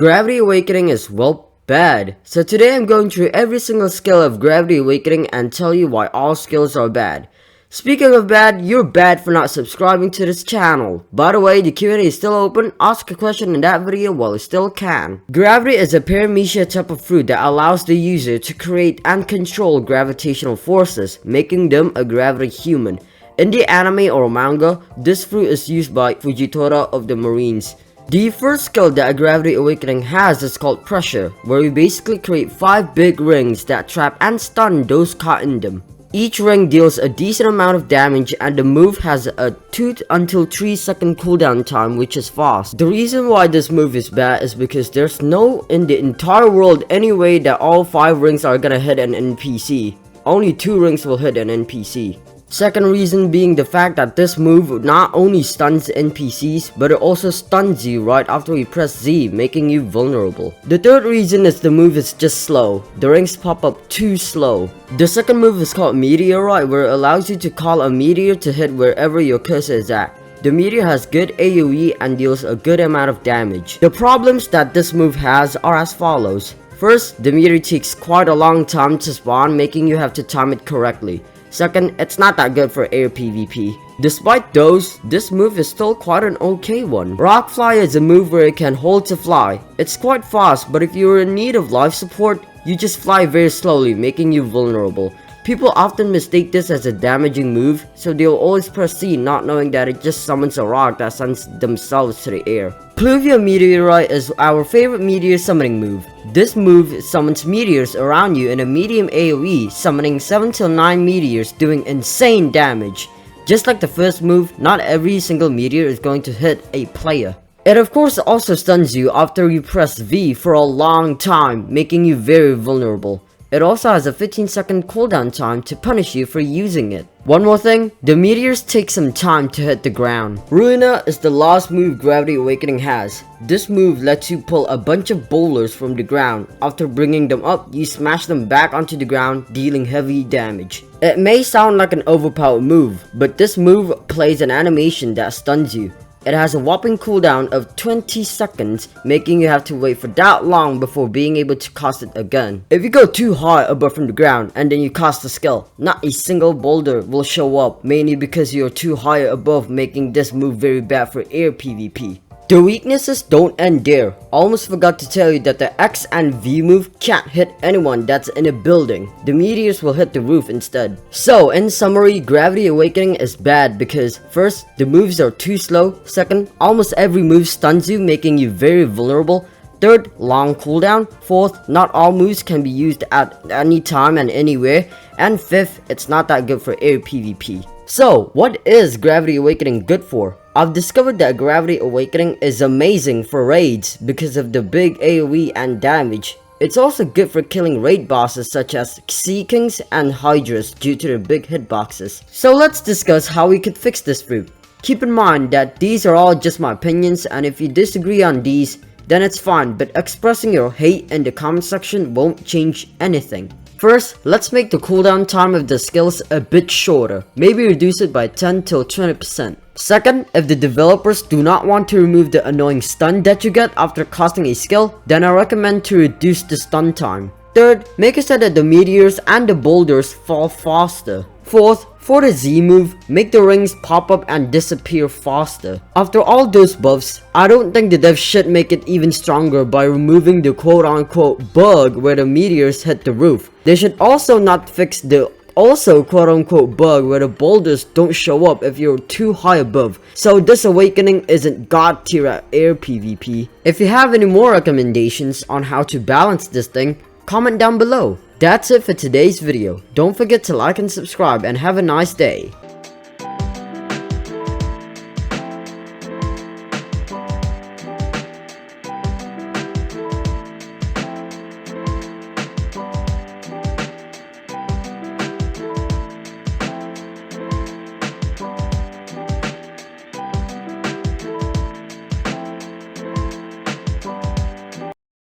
Gravity Awakening is, well, bad. So today I'm going through every single skill of Gravity Awakening and tell you why all skills are bad. Speaking of bad, you're bad for not subscribing to this channel. By the way, the Q&A is still open. Ask a question in that video while you still can. Gravity is a paramecia type of fruit that allows the user to create and control gravitational forces, making them a gravity human. In the anime or manga, this fruit is used by Fujitora of the Marines. The first skill that a Gravity Awakening has is called Pressure, where you basically create 5 big rings that trap and stun those caught in them. Each ring deals a decent amount of damage and the move has a 2 until 3 second cooldown time, which is fast. The reason why this move is bad is because there's no in the entire world any way that all 5 rings are gonna hit an NPC. Only 2 rings will hit an NPC. Second reason being the fact that this move not only stuns NPCs, but it also stuns you right after you press Z, making you vulnerable. The third reason is the move is just slow. The rings pop up too slow. The second move is called Meteorite, where it allows you to call a meteor to hit wherever your cursor is at. The meteor has good AoE and deals a good amount of damage. The problems that this move has are as follows. First, the meteor takes quite a long time to spawn, making you have to time it correctly. Second, it's not that good for air PvP. Despite those, this move is still quite an okay one. Rock Fly is a move where it can hold to fly. It's quite fast, but if you're in need of life support, you just fly very slowly, making you vulnerable. People often mistake this as a damaging move, so they'll always press C not knowing that it just summons a rock that sends themselves to the air. Pluvia Meteorite is our favorite meteor summoning move. This move summons meteors around you in a medium AoE, summoning 7 till 9 meteors doing insane damage. Just like the first move, not every single meteor is going to hit a player. It of course also stuns you after you press V for a long time, making you very vulnerable. It also has a 15-second cooldown time to punish you for using it. One more thing, the meteors take some time to hit the ground. Ruina is the last move Gravity Awakening has. This move lets you pull a bunch of boulders from the ground. After bringing them up, you smash them back onto the ground, dealing heavy damage. It may sound like an overpowered move, but this move plays an animation that stuns you. It has a whopping cooldown of 20 seconds, making you have to wait for that long before being able to cast it again. If you go too high above from the ground and then you cast the skill, not a single boulder will show up, mainly because you're too high above, making this move very bad for air PvP. The weaknesses don't end there. Almost forgot to tell you that the X and V move can't hit anyone that's in a building. The meteors will hit the roof instead. So in summary, Gravity Awakening is bad because first, the moves are too slow. Second, almost every move stuns you, making you very vulnerable. Third, long cooldown. Fourth, not all moves can be used at any time and anywhere. And fifth, it's not that good for air PvP. So, what is Gravity Awakening good for? I've discovered that Gravity Awakening is amazing for raids because of the big AoE and damage. It's also good for killing raid bosses such as Sea Kings and Hydras due to their big hitboxes. So let's discuss how we could fix this fruit. Keep in mind that these are all just my opinions, and if you disagree on these, then it's fine, but expressing your hate in the comment section won't change anything. First, let's make the cooldown time of the skills a bit shorter, maybe reduce it by 10 till 20%. Second, if the developers do not want to remove the annoying stun that you get after casting a skill, then I recommend to reduce the stun time. Third, make it so that the meteors and the boulders fall faster. Fourth, for the Z move, make the rings pop up and disappear faster. After all those buffs, I don't think the devs should make it even stronger by removing the quote-unquote bug where the meteors hit the roof. They should also not fix the also quote-unquote bug where the boulders don't show up if you're too high above, so this awakening isn't god tier at air PvP. If you have any more recommendations on how to balance this thing, comment down below. That's it for today's video. Don't forget to like and subscribe and have a nice day.